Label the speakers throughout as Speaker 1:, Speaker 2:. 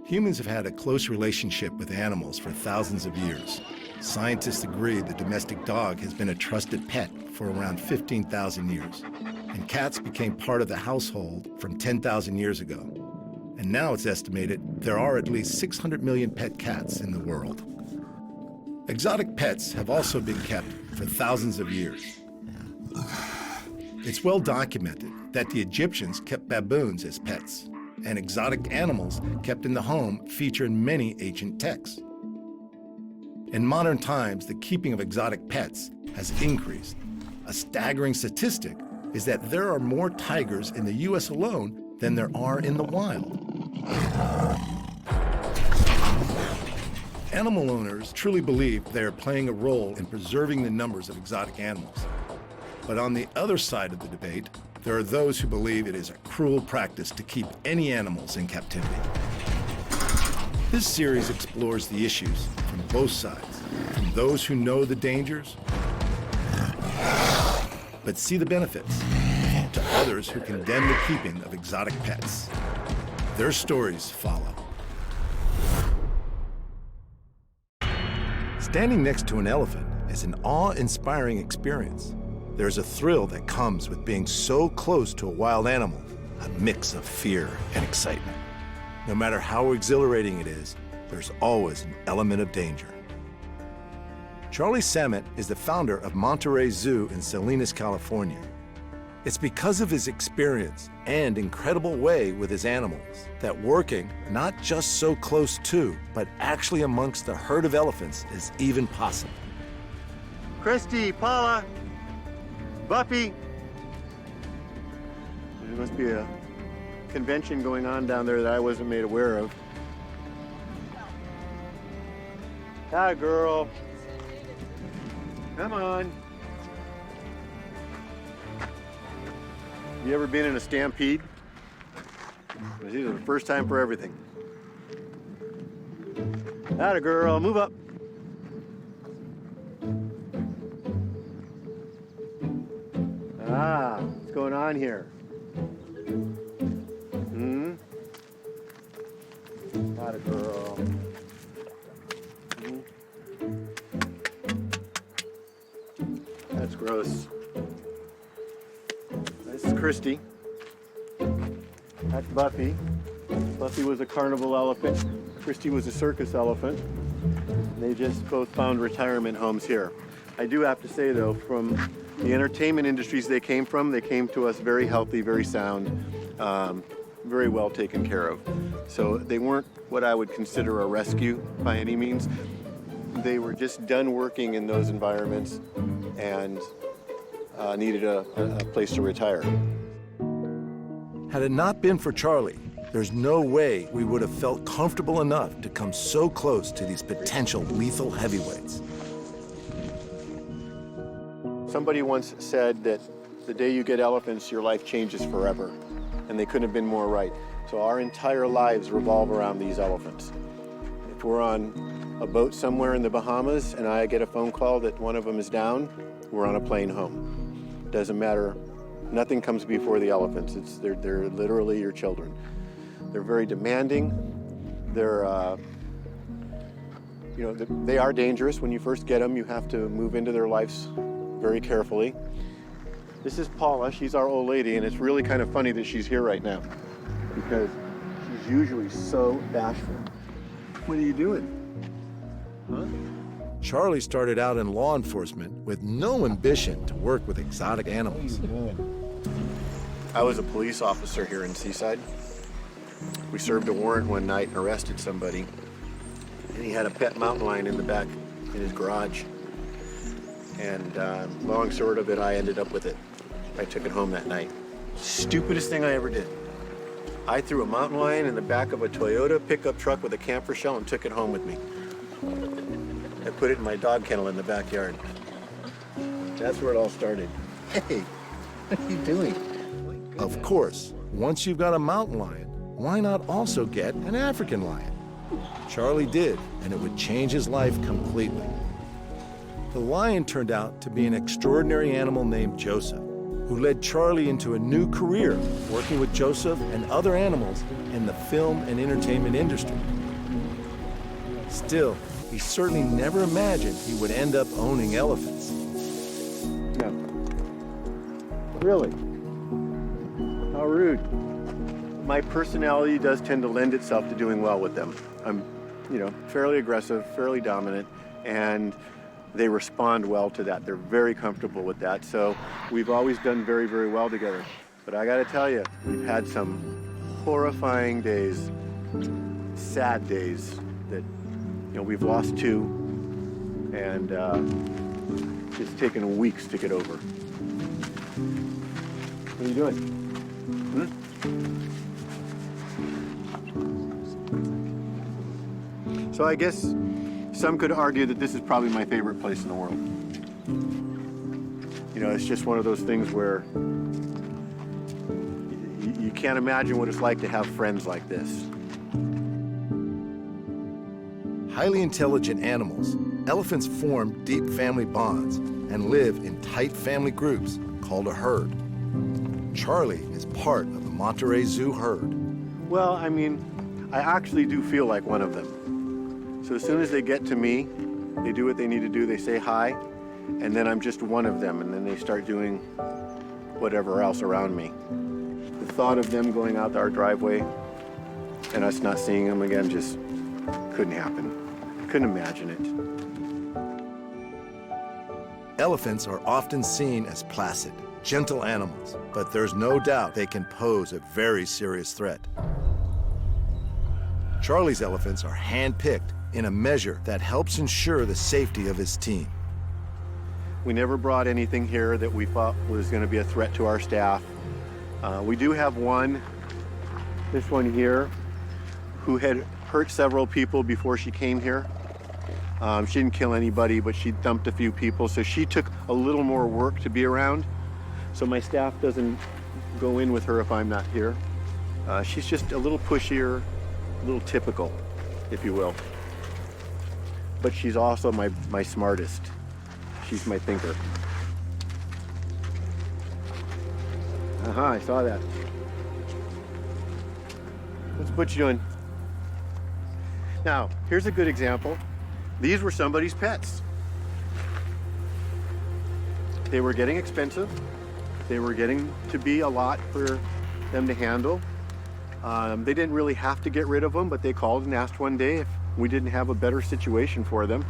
Speaker 1: Humans have had a close relationship with animals for thousands of years. Scientists agree the domestic dog has been a trusted pet for around 15,000 years. And cats became part of the household from 10,000 years ago. And now it's estimated there are at least 600 million pet cats in the world. Exotic pets have also been kept for thousands of years. It's well documented that the Egyptians kept baboons as pets, and exotic animals kept in the home feature in many ancient texts. In modern times, the keeping of exotic pets has increased. A staggering statistic is that there are more tigers in the US alone than there are in the wild. Animal owners truly believe they are playing a role in preserving the numbers of exotic animals. But on the other side of the debate, there are those who believe it is a cruel practice to keep any animals in captivity. This series explores the issues from both sides, from those who know the dangers, but see the benefits, to others who condemn the keeping of exotic pets. Their stories follow. Standing next to an elephant is an awe-inspiring experience. There's a thrill that comes with being so close to a wild animal, a mix of fear and excitement. No matter how exhilarating it is, there's always an element of danger. Charlie Sammut is the founder of Monterey Zoo in Salinas, California. It's because of his experience and incredible way with his animals that working not just so close to, but actually amongst the herd of elephants is even possible.
Speaker 2: Christy, Paula, Buffy. There must be a convention going on down there that I wasn't made aware of. Hi, girl. Come on. You ever been in a stampede? It's either the first time for everything. Atta girl, move up. What's going on here? Atta girl. That's gross. This is Christy. That's Buffy. Buffy was a carnival elephant. Christy was a circus elephant. They just both found retirement homes here. I do have to say, though, from the entertainment industries they came to us very healthy, very sound, very well taken care of. So they weren't what I would consider a rescue by any means. They were just done working in those environments and needed a place to retire.
Speaker 1: Had it not been for Charlie, there's no way we would have felt comfortable enough to come so close to these potential lethal heavyweights.
Speaker 2: Somebody once said that the day you get elephants, your life changes forever. And they couldn't have been more right. So our entire lives revolve around these elephants. If we're on a boat somewhere in the Bahamas and I get a phone call that one of them is down, we're on a plane home. Doesn't matter. Nothing comes before the elephants. They're literally your children. They're very demanding. They're, they are dangerous. When you first get them, you have to move into their lives very carefully. This is Paula. She's our old lady, and it's really kind of funny that she's here right now because she's usually so bashful. What are you doing? Huh?
Speaker 1: Charlie started out in law enforcement with no ambition to work with exotic animals.
Speaker 2: What are you doing? I was a police officer here in Seaside. We served a warrant one night and arrested somebody, and he had a pet mountain lion in the back in his garage. And long short of it, I ended up with it. I took it home that night. Stupidest thing I ever did. I threw a mountain lion in the back of a Toyota pickup truck with a camphor shell and took it home with me. I put it in my dog kennel in the backyard. That's where it all started. Hey, what are you doing?
Speaker 1: Of course, once you've got a mountain lion, why not also get an African lion? Charlie did, and it would change his life completely. The lion turned out to be an extraordinary animal named Joseph, who led Charlie into a new career working with Joseph and other animals in the film and entertainment industry. Still, he certainly never imagined he would end up owning elephants.
Speaker 2: No. Really? How rude. My personality does tend to lend itself to doing well with them. I'm, fairly aggressive, fairly dominant, and they respond well to that. They're very comfortable with that. So we've always done very, very well together. But I gotta tell you, we've had some horrifying days, sad days that, we've lost two, and it's taken weeks to get over. What are you doing? So I guess some could argue that this is probably my favorite place in the world. It's just one of those things where you can't imagine what it's like to have friends like this.
Speaker 1: Highly intelligent animals, elephants form deep family bonds and live in tight family groups called a herd. Charlie is part of the Monterey Zoo herd.
Speaker 2: Well, I actually do feel like one of them. So as soon as they get to me, they do what they need to do, they say hi, and then I'm just one of them, and then they start doing whatever else around me. The thought of them going out our driveway and us not seeing them again just couldn't happen. Couldn't imagine it.
Speaker 1: Elephants are often seen as placid, gentle animals, but there's no doubt they can pose a very serious threat. Charlie's elephants are hand-picked in a measure that helps ensure the safety of his team.
Speaker 2: We never brought anything here that we thought was going to be a threat to our staff. We do have one, this one here, who had hurt several people before she came here. She didn't kill anybody, but she thumped a few people, so she took a little more work to be around. So my staff doesn't go in with her if I'm not here. She's just a little pushier, a little typical, if you will. But she's also my smartest. She's my thinker. I saw that. What's Butch doing? Now, here's a good example. These were somebody's pets. They were getting expensive. They were getting to be a lot for them to handle. They didn't really have to get rid of them, but they called and asked one day if we didn't have a better situation for them.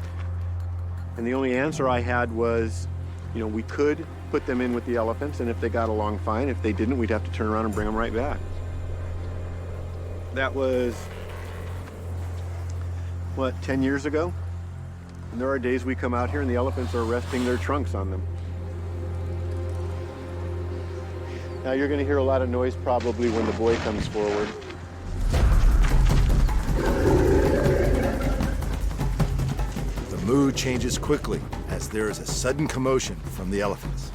Speaker 2: And the only answer I had was, we could put them in with the elephants, and if they got along fine. If they didn't, we'd have to turn around and bring them right back. That was, 10 years ago? And there are days we come out here and the elephants are resting their trunks on them. Now you're going to hear a lot of noise probably when the boy comes forward.
Speaker 1: The mood changes quickly as there is a sudden commotion from the elephants.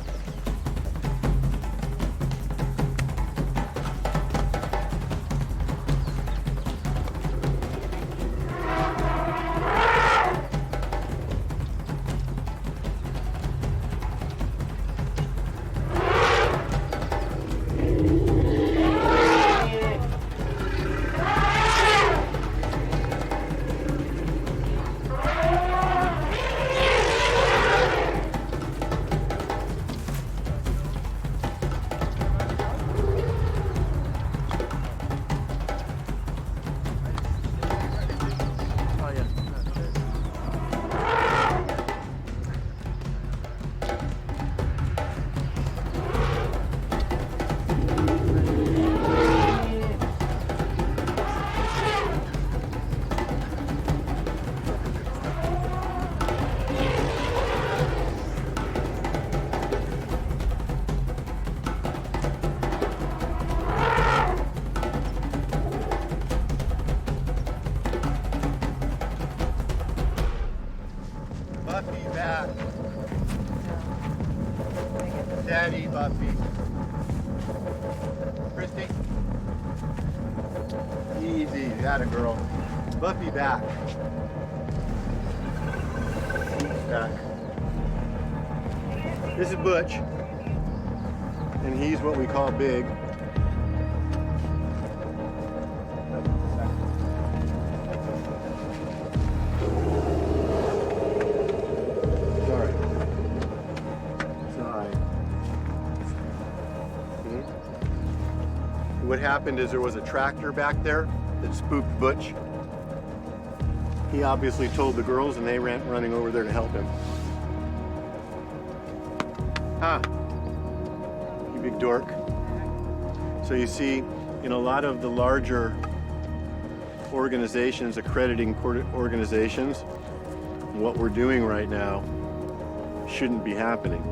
Speaker 2: Buffy back. Daddy Buffy. Christy. Easy, that a girl. Buffy back. Back. This is Butch. And he's what we call big. happened is there was a tractor back there that spooked Butch. He obviously told the girls and they ran running over there to help him. Huh. You big dork. So you see, in a lot of the larger organizations, accrediting organizations, what we're doing right now shouldn't be happening.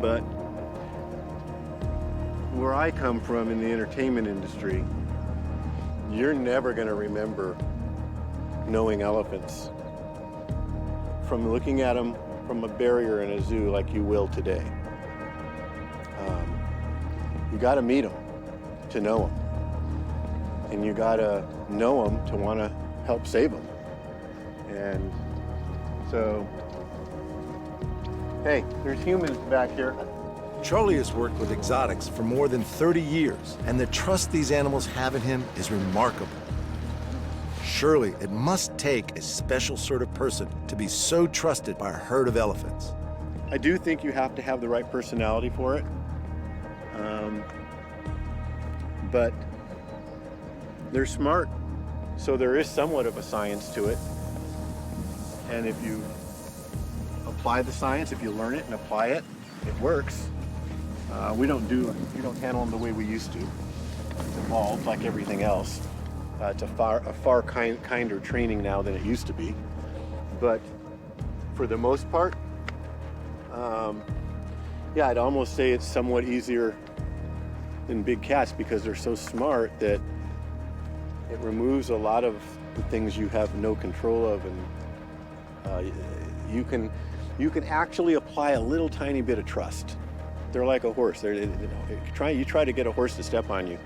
Speaker 2: But where I come from in the entertainment industry, you're never going to remember knowing elephants from looking at them from a barrier in a zoo like you will today. You got to meet them to know them, and you got to know them to want to help save them. And so, hey, there's humans back here.
Speaker 1: Charlie has worked with exotics for more than 30 years, and the trust these animals have in him is remarkable. Surely it must take a special sort of person to be so trusted by a herd of elephants.
Speaker 2: I do think you have to have the right personality for it. But they're smart, so there is somewhat of a science to it. And if you apply the science, if you learn it and apply it, it works. We don't handle them the way we used to. It's evolved like everything else. It's a far kinder training now than it used to be. But for the most part, yeah, I'd almost say it's somewhat easier than big cats because they're so smart that it removes a lot of the things you have no control of, and you can actually apply a little tiny bit of trust. They're like a horse. You try to get a horse to step on you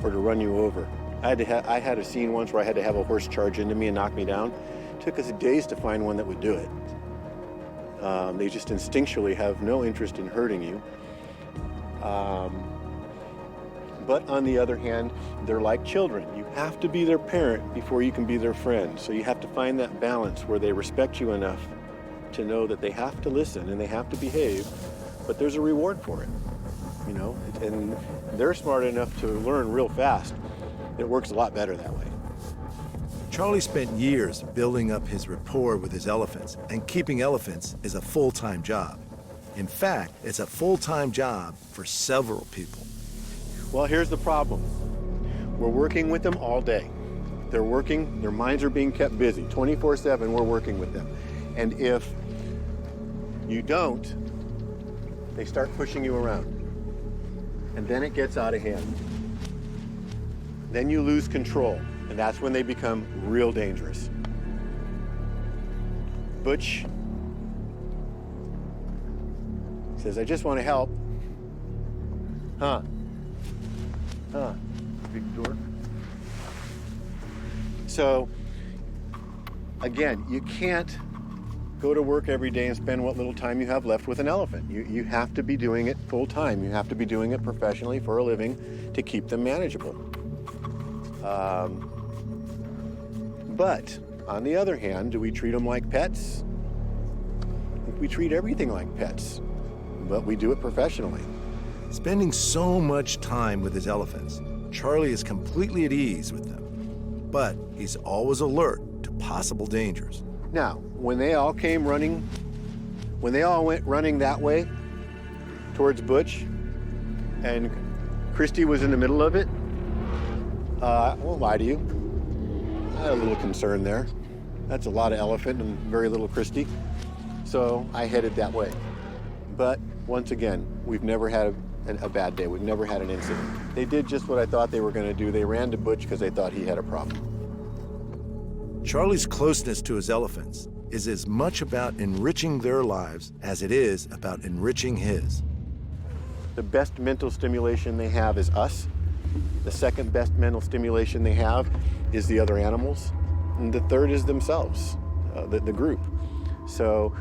Speaker 2: or to run you over. I had a scene once where I had to have a horse charge into me and knock me down. It took us days to find one that would do it. They just instinctually have no interest in hurting you. But on the other hand, they're like children. You have to be their parent before you can be their friend. So you have to find that balance where they respect you enough to know that they have to listen and they have to behave, but there's a reward for it, you know? And they're smart enough to learn real fast. It works a lot better that way.
Speaker 1: Charlie spent years building up his rapport with his elephants, and keeping elephants is a full-time job. In fact, it's a full-time job for several people.
Speaker 2: Well, here's the problem. We're working with them all day. They're working, their minds are being kept busy. 24/7, we're working with them. And if you don't, they start pushing you around. And then it gets out of hand. Then you lose control, and that's when they become real dangerous. Butch says, I just want to help. Huh, big dork. So, again, you can't go to work every day and spend what little time you have left with an elephant. You have to be doing it full time. You have to be doing it professionally for a living to keep them manageable. But on the other hand, do we treat them like pets? I think we treat everything like pets, but we do it professionally.
Speaker 1: Spending so much time with his elephants, Charlie is completely at ease with them. But he's always alert to possible dangers.
Speaker 2: Now, when they all went running that way towards Butch, and Christy was in the middle of it, I won't lie to you, I had a little concern there. That's a lot of elephant and very little Christy. So I headed that way. But once again, we've never had a bad day. We've never had an incident. They did just what I thought they were going to do. They ran to Butch because they thought he had a problem.
Speaker 1: Charlie's closeness to his elephants is as much about enriching their lives as it is about enriching his.
Speaker 2: The best mental stimulation they have is us. The second best mental stimulation they have is the other animals. And the third is themselves, the group. So,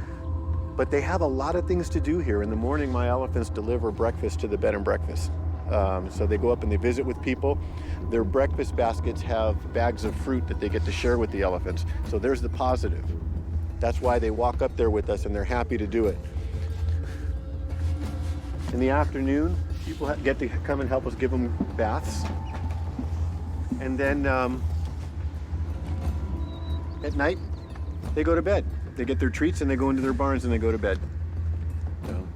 Speaker 2: but they have a lot of things to do here. In the morning, my elephants deliver breakfast to the bed and breakfast. So they go up and they visit with people. Their breakfast baskets have bags of fruit that they get to share with the elephants. So there's the positive. That's why they walk up there with us and they're happy to do it. In the afternoon, people get to come and help us give them baths. And then at night, they go to bed. They get their treats and they go into their barns and they go to bed. So,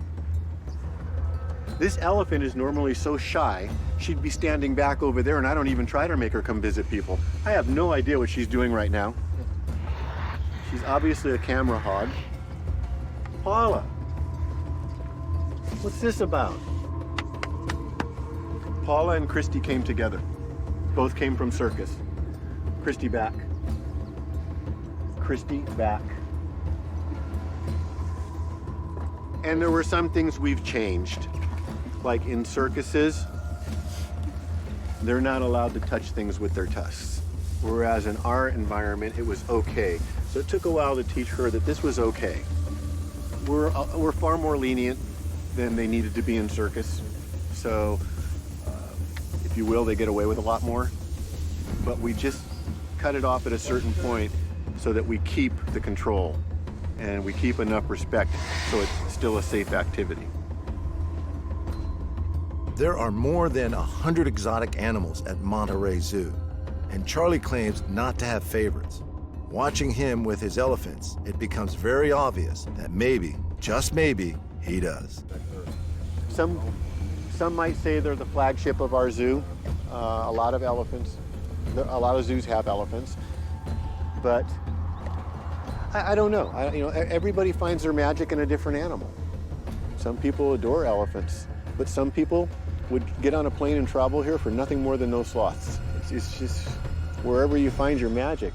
Speaker 2: this elephant is normally so shy, she'd be standing back over there, and I don't even try to make her come visit people. I have no idea what she's doing right now. She's obviously a camera hog. Paula, what's this about? Paula and Christy came together. Both came from circus. Christy back. Christy back. And there were some things we've changed. Like in circuses, they're not allowed to touch things with their tusks. Whereas in our environment, it was okay. So it took a while to teach her that this was okay. We're far more lenient than they needed to be in circus. So, if you will, they get away with a lot more. But we just cut it off at a certain point so that we keep the control and we keep enough respect so it's still a safe activity.
Speaker 1: There are more than 100 exotic animals at Monterey Zoo, and Charlie claims not to have favorites. Watching him with his elephants, it becomes very obvious that maybe, just maybe, he does.
Speaker 2: Some might say they're the flagship of our zoo. A lot of zoos have elephants, but I don't know. Everybody finds their magic in a different animal. Some people adore elephants, but some people would get on a plane and travel here for nothing more than those sloths. It's just wherever you find your magic.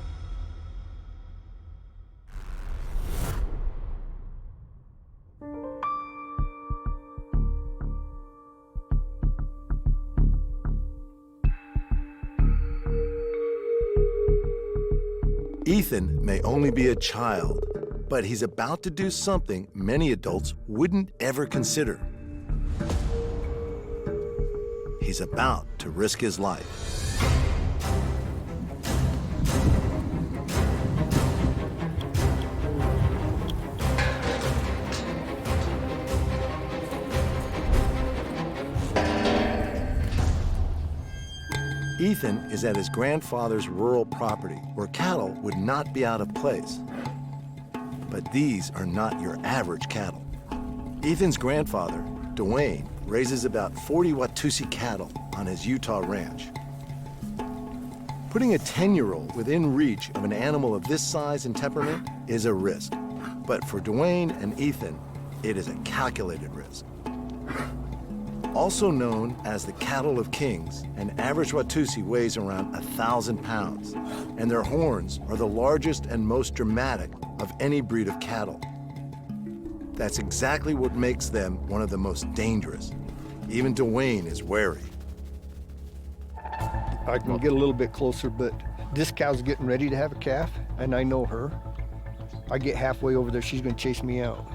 Speaker 1: Ethan may only be a child, but he's about to do something many adults wouldn't ever consider. He's about to risk his life. Ethan is at his grandfather's rural property where cattle would not be out of place. But these are not your average cattle. Ethan's grandfather, Dwayne, raises about 40 Watusi cattle on his Utah ranch. Putting a 10-year-old within reach of an animal of this size and temperament is a risk. But for Dwayne and Ethan, it is a calculated risk. Also known as the cattle of kings, an average Watusi weighs around 1,000 pounds, and their horns are the largest and most dramatic of any breed of cattle. That's exactly what makes them one of the most dangerous. Even Dwayne is wary.
Speaker 3: I can get a little bit closer, but this cow's getting ready to have a calf, and I know her. I get halfway over there, she's gonna chase me out.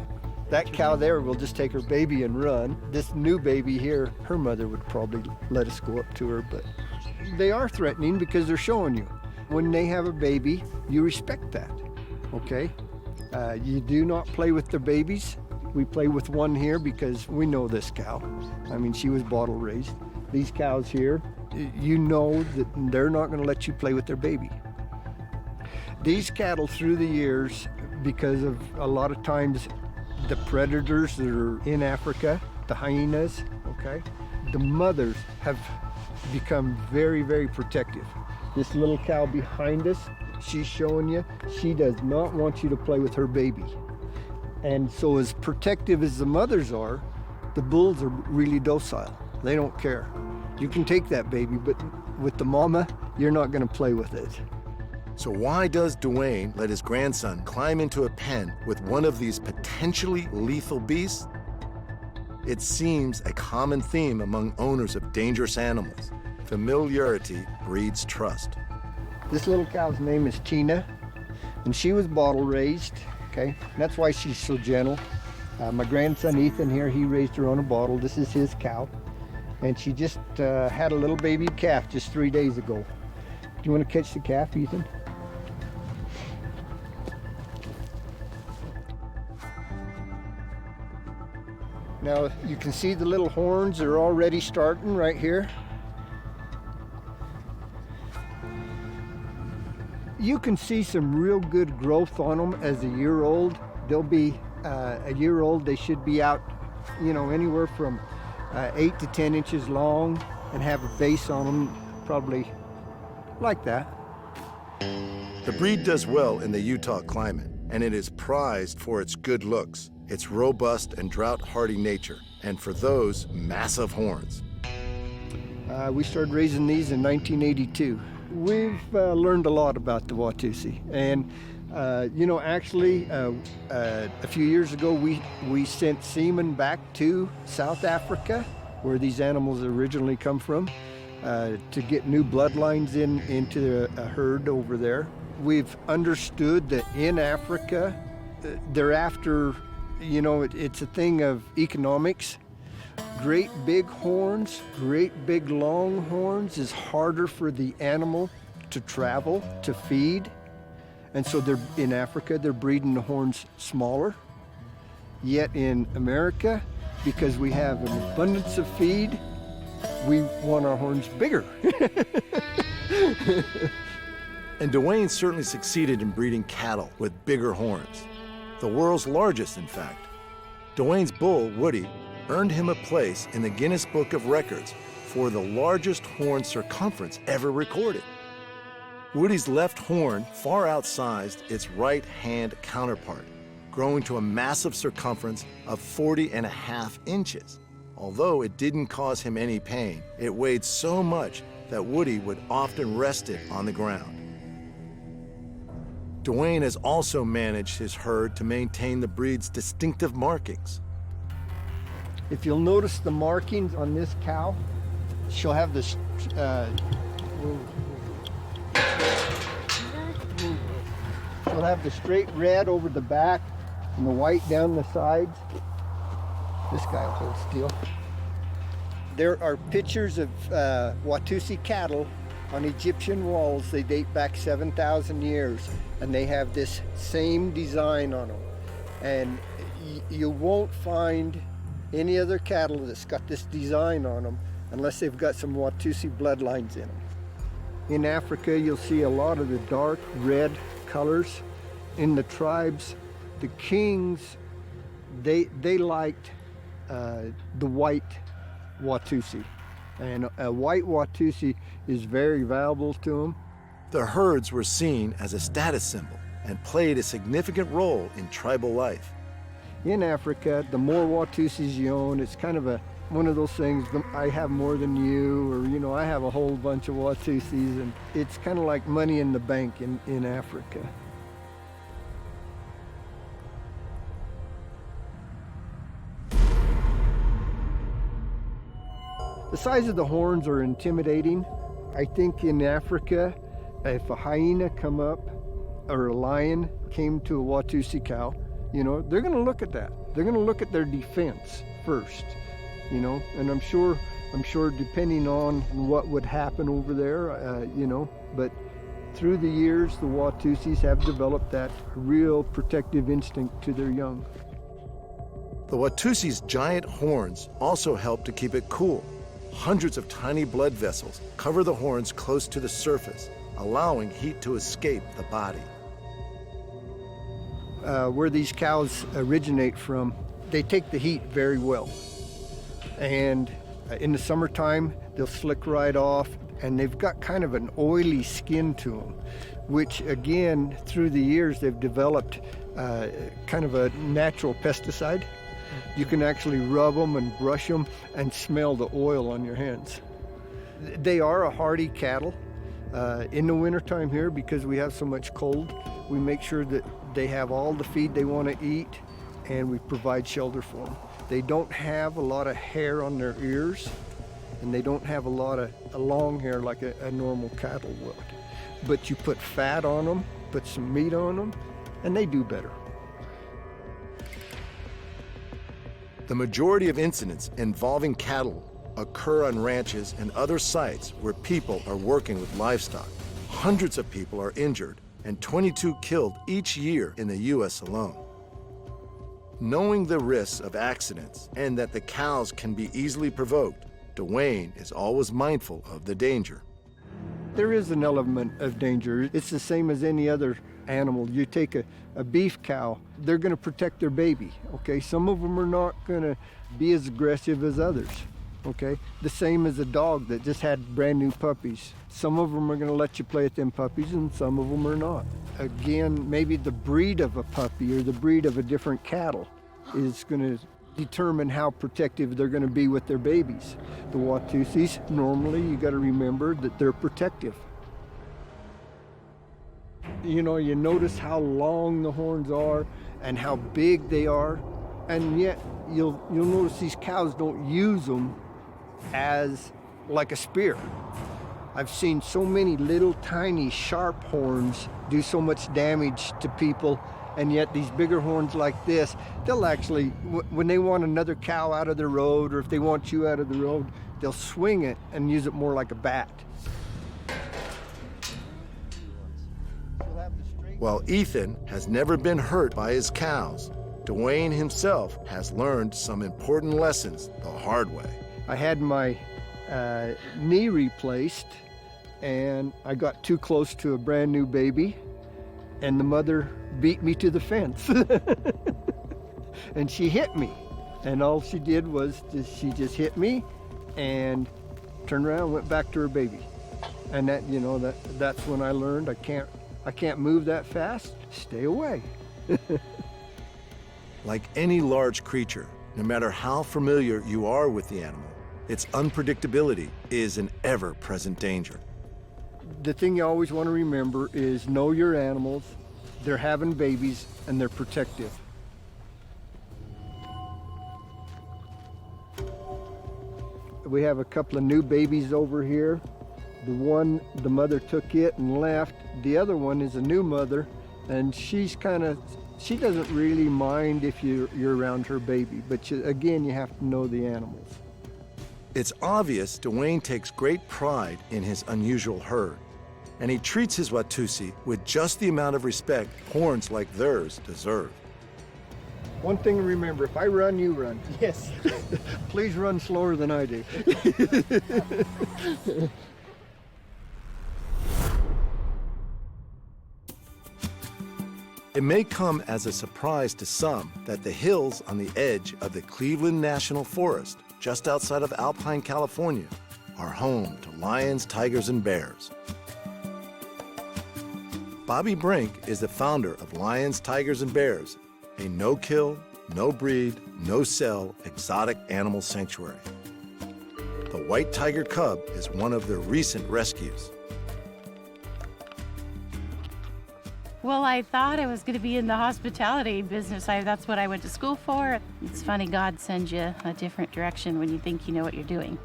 Speaker 3: That cow there will just take her baby and run. This new baby here, her mother would probably let us go up to her, but they are threatening because they're showing you. When they have a baby, you respect that, okay? You do not play with their babies. We play with one here because we know this cow. I mean, she was bottle raised. These cows here, you know that they're not gonna let you play with their baby. These cattle through the years, because of a lot of times the predators that are in Africa, the hyenas, okay? The mothers have become very, very protective. This little cow behind us, she's showing you, she does not want you to play with her baby. And so as protective as the mothers are, the bulls are really docile. They don't care. You can take that baby, but with the mama, you're not gonna play with it.
Speaker 1: So why does Dwayne let his grandson climb into a pen with one of these potentially lethal beasts? It seems a common theme among owners of dangerous animals. Familiarity breeds trust.
Speaker 3: This little cow's name is Tina, and she was bottle raised, okay? That's why she's so gentle. My grandson Ethan here, he raised her on a bottle. This is his cow. And she just had a little baby calf just 3 days ago. Do you want to catch the calf, Ethan? Now you can see the little horns are already starting right here. You can see some real good growth on them as a year old. They'll be a year old. They should be out, anywhere from 8 to 10 inches long and have a base on them probably like that.
Speaker 1: The breed does well in the Utah climate, and it is prized for its good looks, its robust and drought-hardy nature, and for those massive horns.
Speaker 3: We started raising these in 1982. We've learned a lot about the Watusi, and actually a few years ago we sent semen back to South Africa, where these animals originally come from, to get new bloodlines into a herd over there. We've understood that in Africa, they're after, it's a thing of economics. Great big horns, great big long horns is harder for the animal to travel, to feed. And so in Africa, they're breeding the horns smaller. Yet in America, because we have an abundance of feed, we want our horns bigger.
Speaker 1: And Dwayne certainly succeeded in breeding cattle with bigger horns. The world's largest, in fact. Dwayne's bull, Woody, earned him a place in the Guinness Book of Records for the largest horn circumference ever recorded. Woody's left horn far outsized its right hand counterpart, growing to a massive circumference of 40.5 inches. Although it didn't cause him any pain, it weighed so much that Woody would often rest it on the ground. Dwayne has also managed his herd to maintain the breed's distinctive markings.
Speaker 3: If you'll notice the markings on this cow, she'll have this, she'll have the straight red over the back and the white down the sides. This guy will hold still. There are pictures of Watusi cattle on Egyptian walls. They date back 7,000 years, and they have this same design on them. And you won't find any other cattle that's got this design on them unless they've got some Watusi bloodlines in them. In Africa, you'll see a lot of the dark red colors. In the tribes, the kings, they liked the white Watusi. And a white Watusi is very valuable to them.
Speaker 1: The herds were seen as a status symbol and played a significant role in tribal life.
Speaker 3: In Africa, the more Watusis you own, it's kind of one of those things, I have more than you, or I have a whole bunch of Watusis, and it's kind of like money in the bank in Africa. The size of the horns are intimidating. I think in Africa, if a hyena come up or a lion came to a Watusi cow, they're going to look at that. They're going to look at their defense first, and I'm sure depending on what would happen over there, but through the years, the Watusis have developed that real protective instinct to their young.
Speaker 1: The Watusi's giant horns also help to keep it cool. Hundreds of tiny blood vessels cover the horns close to the surface, allowing heat to escape the body.
Speaker 3: Where these cows originate from, they take the heat very well. And in the summertime, they'll slick right off, and they've got kind of an oily skin to them, which again, through the years, they've developed kind of a natural pesticide. You can actually rub them and brush them and smell the oil on your hands. They are a hardy cattle. In the wintertime here, because we have so much cold, we make sure that they have all the feed they want to eat, and we provide shelter for them. They don't have a lot of hair on their ears, and they don't have a lot of long hair like a normal cattle would. But you put fat on them, put some meat on them, and they do better.
Speaker 1: The majority of incidents involving cattle occur on ranches and other sites where people are working with livestock. Hundreds of people are injured and 22 killed each year in the U.S. alone. Knowing the risks of accidents and that the cows can be easily provoked, Dwayne is always mindful of the danger.
Speaker 3: There is an element of danger. It's the same as any other animal. You take a beef cow, they're going to protect their baby, okay? Some of them are not going to be as aggressive as others, okay? The same as a dog that just had brand new puppies. Some of them are going to let you play with them puppies and some of them are not. Again, maybe the breed of a puppy or the breed of a different cattle is going to determine how protective they're going to be with their babies. The Watusis, normally you got to remember that they're protective. You know, you notice how long the horns are and how big they are, and yet you'll notice these cows don't use them as like a spear. I've seen so many little tiny sharp horns do so much damage to people, and yet these bigger horns like this, they'll actually, when they want another cow out of the road or if they want you out of the road, they'll swing it and use it more like a bat.
Speaker 1: While Ethan has never been hurt by his cows, Dwayne himself has learned some important lessons the hard way.
Speaker 3: I had my knee replaced and I got too close to a brand new baby and the mother beat me to the fence. And she hit me. And all she did was she just hit me and turned around and went back to her baby. And that, you know, that's when I learned I can't move that fast. Stay away.
Speaker 1: Like any large creature, no matter how familiar you are with the animal, its unpredictability is an ever-present danger.
Speaker 3: The thing you always want to remember is know your animals, they're having babies, and they're protective. We have a couple of new babies over here. The one, the mother took it and left. The other one is a new mother, and she doesn't really mind if you're around her baby, but again, you have to know the animals.
Speaker 1: It's obvious Dwayne takes great pride in his unusual herd, and he treats his Watusi with just the amount of respect horns like theirs deserve.
Speaker 3: One thing to remember, if I run, you run. Yes. Please run slower than I do.
Speaker 1: It may come as a surprise to some that the hills on the edge of the Cleveland National Forest, just outside of Alpine, California, are home to lions, tigers, and bears. Bobbi Brink is the founder of Lions, Tigers, and Bears, a no-kill, no-breed, no-sell exotic animal sanctuary. The white tiger cub is one of their recent rescues.
Speaker 4: Well, I thought I was going to be in the hospitality business. That's what I went to school for. It's funny, God sends you a different direction when you think you know what you're doing.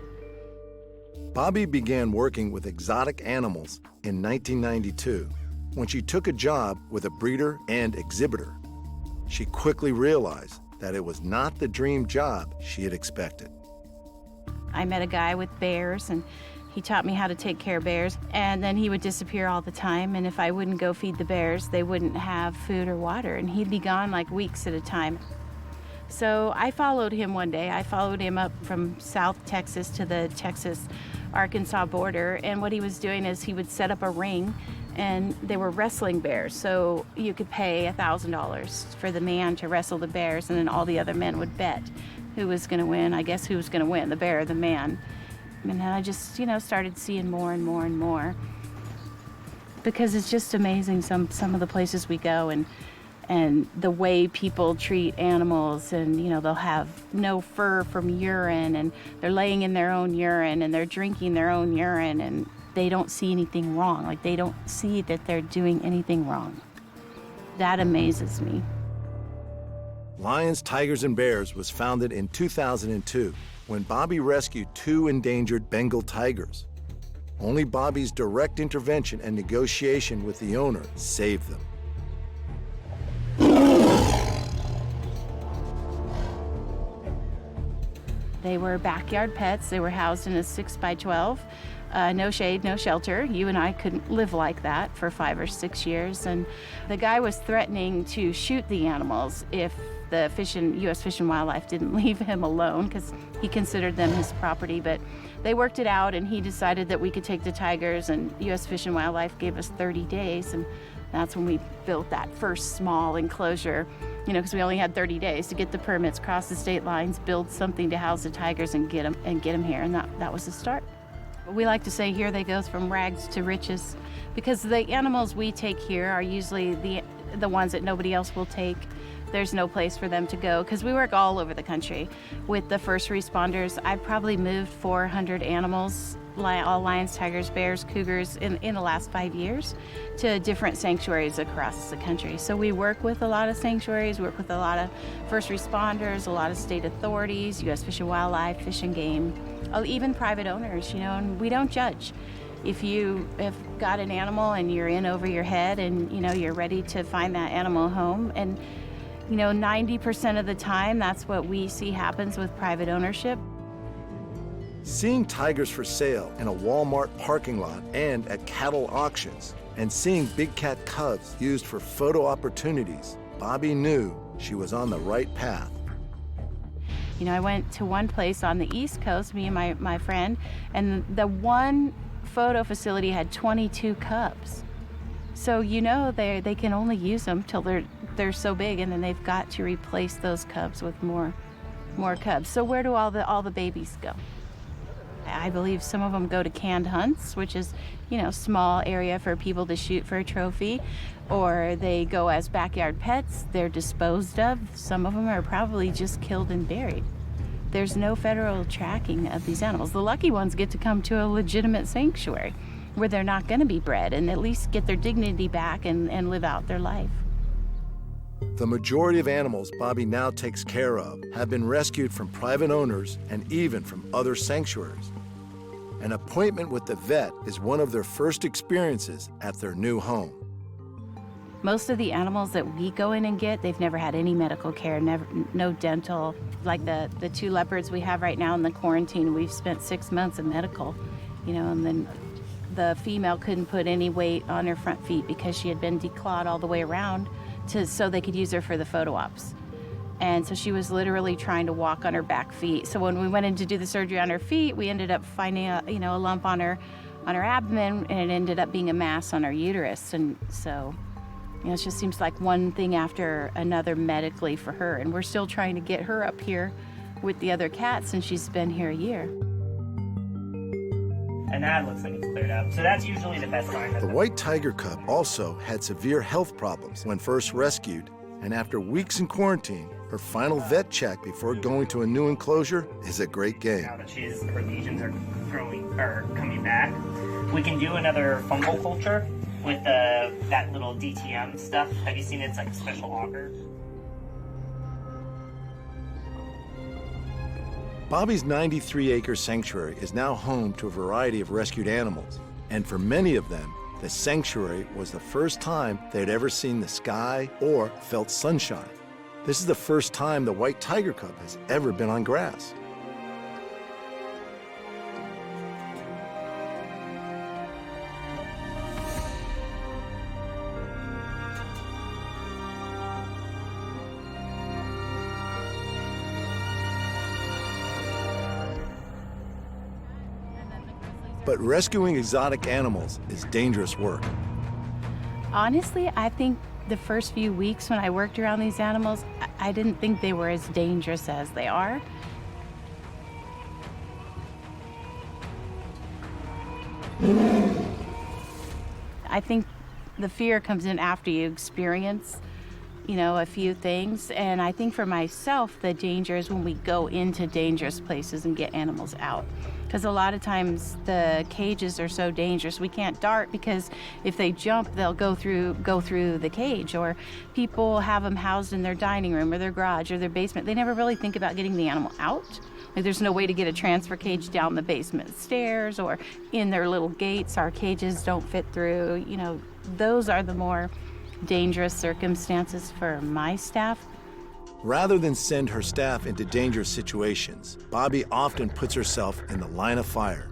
Speaker 1: Bobbi began working with exotic animals in 1992 when she took a job with a breeder and exhibitor. She quickly realized that it was not the dream job she had expected.
Speaker 4: I met a guy with bears, and he taught me how to take care of bears, and then he would disappear all the time, and if I wouldn't go feed the bears, they wouldn't have food or water, and he'd be gone like weeks at a time. So I followed him one day. I followed him up from South Texas to the Texas-Arkansas border, and what he was doing is he would set up a ring, and they were wrestling bears, so you could pay $1,000 for the man to wrestle the bears, and then all the other men would bet who was going to win. I guess who was going to win, the bear or the man. And then I just, started seeing more and more and more, because it's just amazing some of the places we go and the way people treat animals, and they'll have no fur from urine, and they're laying in their own urine, and they're drinking their own urine, and they don't see anything wrong. Like, they don't see that they're doing anything wrong. That amazes me.
Speaker 1: Lions, Tigers, and Bears was founded in 2002 when Bobbi rescued 2 endangered Bengal tigers. Only Bobbi's direct intervention and negotiation with the owner saved them.
Speaker 4: They were backyard pets. They were housed in a 6x12 No shade, no shelter. You and I couldn't live like that for 5 or 6 years. And the guy was threatening to shoot the animals if the U.S. Fish and Wildlife didn't leave him alone, because he considered them his property. But they worked it out, and he decided that we could take the tigers, and U.S. Fish and Wildlife gave us 30 days. And that's when we built that first small enclosure, because we only had 30 days to get the permits, cross the state lines, build something to house the tigers and get them here. And that was the start. We like to say here they go from rags to riches, because the animals we take here are usually the ones that nobody else will take. There's no place for them to go, because we work all over the country with the first responders. I've probably moved 400 animals, all lions, tigers, bears, cougars, in the last 5 years to different sanctuaries across the country. So we work with a lot of sanctuaries, work with a lot of first responders, a lot of state authorities, U.S. Fish and Wildlife, Fish and Game, even private owners, and we don't judge. If you have got an animal and you're in over your head and, you're ready to find that animal home, and 90% of the time, that's what we see happens with private ownership.
Speaker 1: Seeing tigers for sale in a Walmart parking lot and at cattle auctions, and seeing big cat cubs used for photo opportunities, Bobbi knew she was on the right path.
Speaker 4: I went to one place on the East Coast, me and my friend, and the one photo facility had 22 cubs. So they can only use them till they're so big, and then they've got to replace those cubs with more cubs. So where do all the babies go? I believe some of them go to canned hunts, which is small area for people to shoot for a trophy, or they go as backyard pets. They're disposed of. Some of them are probably just killed and buried. There's no federal tracking of these animals. The lucky ones get to come to a legitimate sanctuary where they're not going to be bred and at least get their dignity back and live out their life.
Speaker 1: The majority of animals Bobbi now takes care of have been rescued from private owners and even from other sanctuaries. An appointment with the vet is one of their first experiences at their new home.
Speaker 4: Most of the animals that we go in and get, they've never had any medical care, no dental. Like the 2 leopards we have right now in the quarantine, we've spent 6 months in medical, and then the female couldn't put any weight on her front feet because she had been declawed all the way around so they could use her for the photo ops. And so she was literally trying to walk on her back feet. So when we went in to do the surgery on her feet, we ended up finding a lump on her abdomen, and it ended up being a mass on her uterus. And so it just seems like one thing after another medically for her. And we're still trying to get her up here with the other cats, and she's been here a year.
Speaker 5: And that looks like it's cleared up. So that's usually the best sign.
Speaker 1: The white tiger cub also had severe health problems when first rescued, and after weeks in quarantine, her final vet check before going to a new enclosure is a great game.
Speaker 5: Now that her lesions are coming back, we can do another fungal culture with that little DTM stuff. Have you seen it? It's like a special auger.
Speaker 1: Bobbi's 93-acre sanctuary is now home to a variety of rescued animals, and for many of them, the sanctuary was the first time they'd ever seen the sky or felt sunshine. This is the first time the white tiger cub has ever been on grass. But rescuing exotic animals is dangerous work.
Speaker 4: Honestly, I think the first few weeks when I worked around these animals, I didn't think they were as dangerous as they are. I think the fear comes in after you experience, a few things. And I think for myself, the danger is when we go into dangerous places and get animals out. Because a lot of times the cages are so dangerous. We can't dart because if they jump, they'll go through the cage. Or people have them housed in their dining room or their garage or their basement. They never really think about getting the animal out. Like there's no way to get a transfer cage down the basement stairs or in their little gates. Our cages don't fit through. Those are the more dangerous circumstances for my staff.
Speaker 1: Rather than send her staff into dangerous situations, Bobbi often puts herself in the line of fire.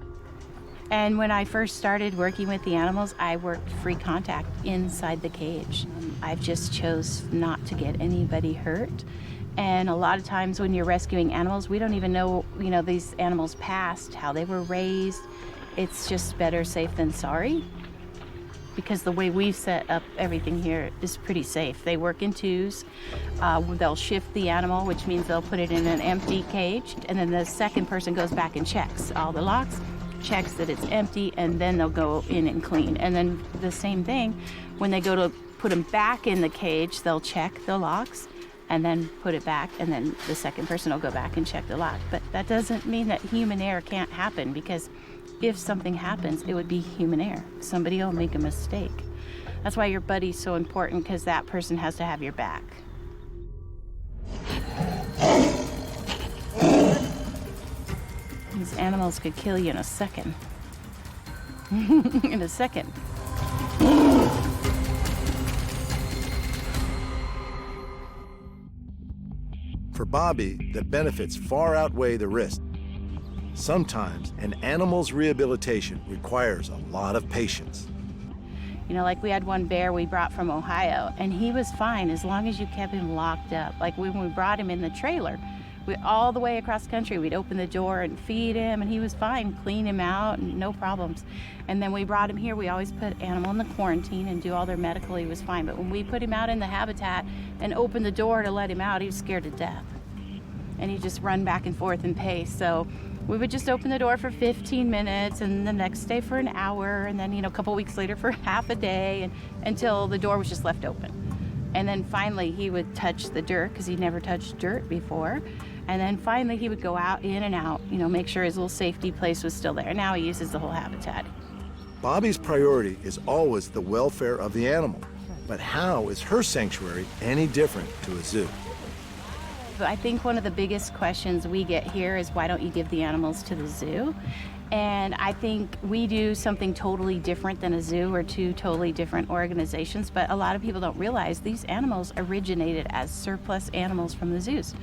Speaker 4: And when I first started working with the animals, I worked free contact inside the cage. I just chose not to get anybody hurt. And a lot of times when you're rescuing animals, we don't even know, these animals' past, how they were raised. It's just better safe than sorry, because the way we've set up everything here is pretty safe. They work in twos. They'll shift the animal, which means they'll put it in an empty cage, and then the second person goes back and checks all the locks, checks that it's empty, and then they'll go in and clean. And then the same thing, when they go to put them back in the cage, they'll check the locks and then put it back, and then the second person will go back and check the lock. But that doesn't mean that human error can't happen, because if something happens, it would be human error. Somebody will make a mistake. That's why your buddy's so important, because that person has to have your back. These animals could kill you in a second. In a second.
Speaker 1: For Bobbi, the benefits far outweigh the risk. Sometimes an animal's rehabilitation requires a lot of patience.
Speaker 4: Like we had one bear we brought from Ohio, and he was fine as long as you kept him locked up. Like when we brought him in the trailer, all the way across the country, we'd open the door and feed him, and he was fine, clean him out, and no problems. And then we brought him here, we always put animal in the quarantine and do all their medical, he was fine. But when we put him out in the habitat and opened the door to let him out, he was scared to death. And he'd just run back and forth and pace. So we would just open the door for 15 minutes, and the next day for an hour, and then, a couple weeks later for half a day, and until the door was just left open. And then finally he would touch the dirt, because he'd never touched dirt before. And then finally he would go out, in and out, make sure his little safety place was still there. Now he uses the whole habitat.
Speaker 1: Bobbi's priority is always the welfare of the animal. But how is her sanctuary any different to a zoo?
Speaker 4: I think one of the biggest questions we get here is, why don't you give the animals to the zoo? And I think we do something totally different than a zoo, or two totally different organizations, but a lot of people don't realize these animals originated as surplus animals from the zoos,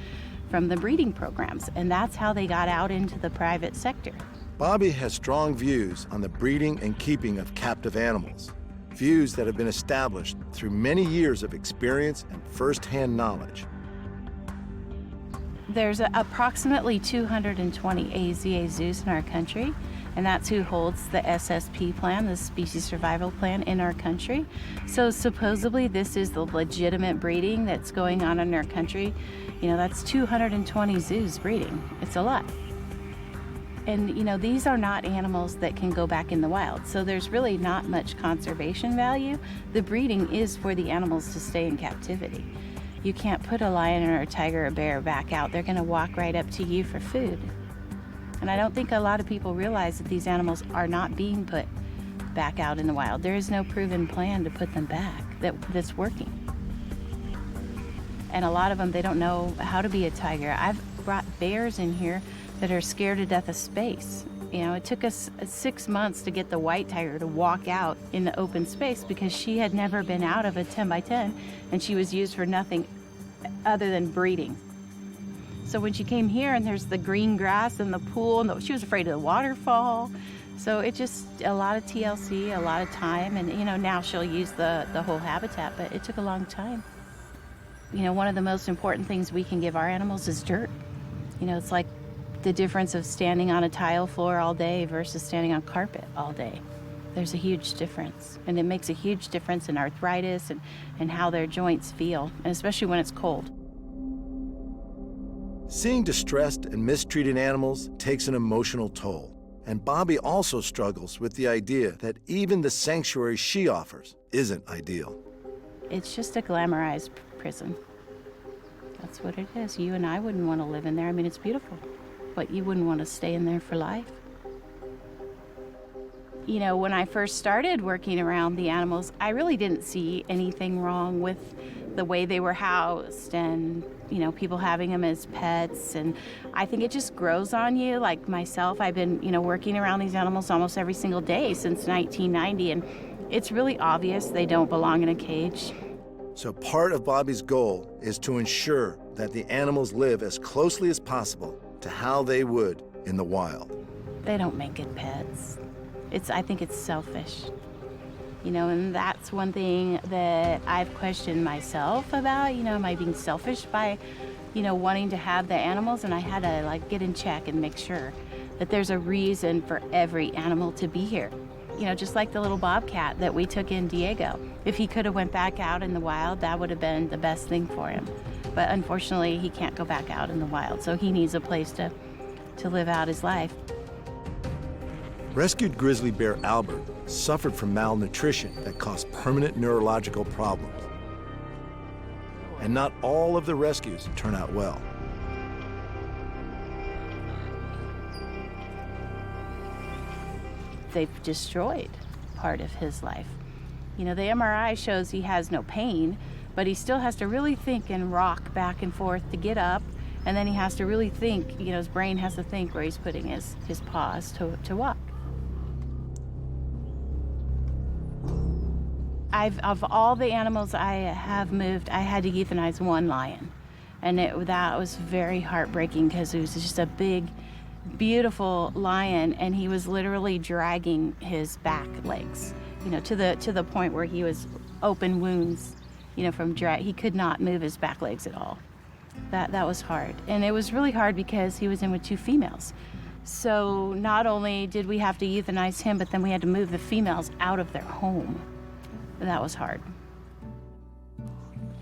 Speaker 4: from the breeding programs, and that's how they got out into the private sector.
Speaker 1: Bobbi has strong views on the breeding and keeping of captive animals, views that have been established through many years of experience and first-hand knowledge.
Speaker 4: There's approximately 220 AZA zoos in our country, and that's who holds the SSP plan, the Species Survival Plan, in our country. So supposedly this is the legitimate breeding that's going on in our country. That's 220 zoos breeding. It's a lot. And these are not animals that can go back in the wild, so there's really not much conservation value. The breeding is for the animals to stay in captivity. You can't put a lion or a tiger or a bear back out. They're gonna walk right up to you for food. And I don't think a lot of people realize that these animals are not being put back out in the wild. There is no proven plan to put them back that's working. And a lot of them, they don't know how to be a tiger. I've brought bears in here that are scared to death of space. It took us 6 months to get the white tiger to walk out in the open space, because she had never been out of a 10 by 10, and she was used for nothing other than breeding. So when she came here, and there's the green grass and the pool, and she was afraid of the waterfall. So it just, a lot of TLC, a lot of time, and now she'll use the whole habitat, but it took a long time. One of the most important things we can give our animals is dirt. It's like the difference of standing on a tile floor all day versus standing on carpet all day. There's a huge difference, and it makes a huge difference in arthritis and how their joints feel, and especially when it's cold.
Speaker 1: Seeing distressed and mistreated animals takes an emotional toll, and Bobbi also struggles with the idea that even the sanctuary she offers isn't ideal.
Speaker 4: It's just a glamorized prison. That's what it is. You and I wouldn't want to live in there. I mean, it's beautiful, but you wouldn't want to stay in there for life. When I first started working around the animals, I really didn't see anything wrong with the way they were housed and, people having them as pets. And I think it just grows on you. Like myself, I've been, working around these animals almost every single day since 1990, and it's really obvious they don't belong in a cage.
Speaker 1: So part of Bobbi's goal is to ensure that the animals live as closely as possible to how they would in the wild.
Speaker 4: They don't make good pets. I think it's selfish. And that's one thing that I've questioned myself about. Am I being selfish by, wanting to have the animals? And I had to get in check and make sure that there's a reason for every animal to be here. Just like the little bobcat that we took in Diego. If he could have went back out in the wild, that would have been the best thing for him. But unfortunately, he can't go back out in the wild, so he needs a place to live out his life.
Speaker 1: Rescued grizzly bear Albert suffered from malnutrition that caused permanent neurological problems. And not all of the rescues turn out well.
Speaker 4: They've destroyed part of his life. The MRI shows he has no pain, but he still has to really think and rock back and forth to get up, and then he has to really think, his brain has to think where he's putting his paws to walk. Of all the animals I have moved, I had to euthanize one lion, and that was very heartbreaking because it was just a big, beautiful lion, and he was literally dragging his back legs, to the point where he was open wounds, from drag. He could not move his back legs at all. That was hard, and it was really hard because he was in with two females. So not only did we have to euthanize him, but then we had to move the females out of their home. That was hard.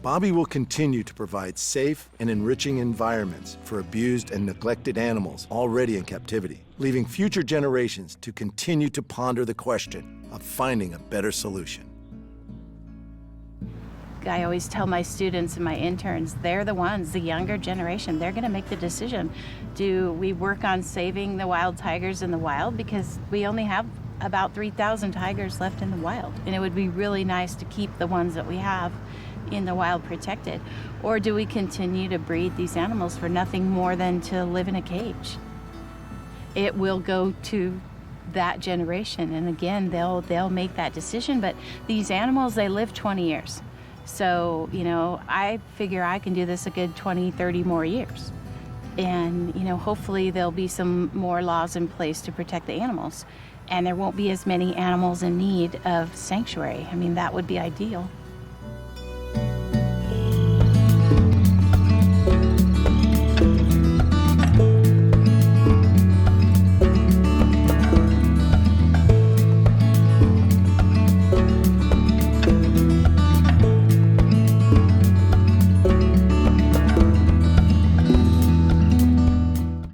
Speaker 1: Bobbi will continue to provide safe and enriching environments for abused and neglected animals already in captivity, leaving future generations to continue to ponder the question of finding a better solution.
Speaker 4: I always tell my students and my interns, they're the ones, the younger generation, they're going to make the decision. Do we work on saving the wild tigers in the wild? Because we only have about 3,000 tigers left in the wild, and it would be really nice to keep the ones that we have in the wild protected. Or do we continue to breed these animals for nothing more than to live in a cage? It will go to that generation, and again, they'll make that decision. But these animals, they live 20 years. So, I figure I can do this a good 20, 30 more years. And, hopefully there'll be some more laws in place to protect the animals. And there won't be as many animals in need of sanctuary. I mean, that would be ideal.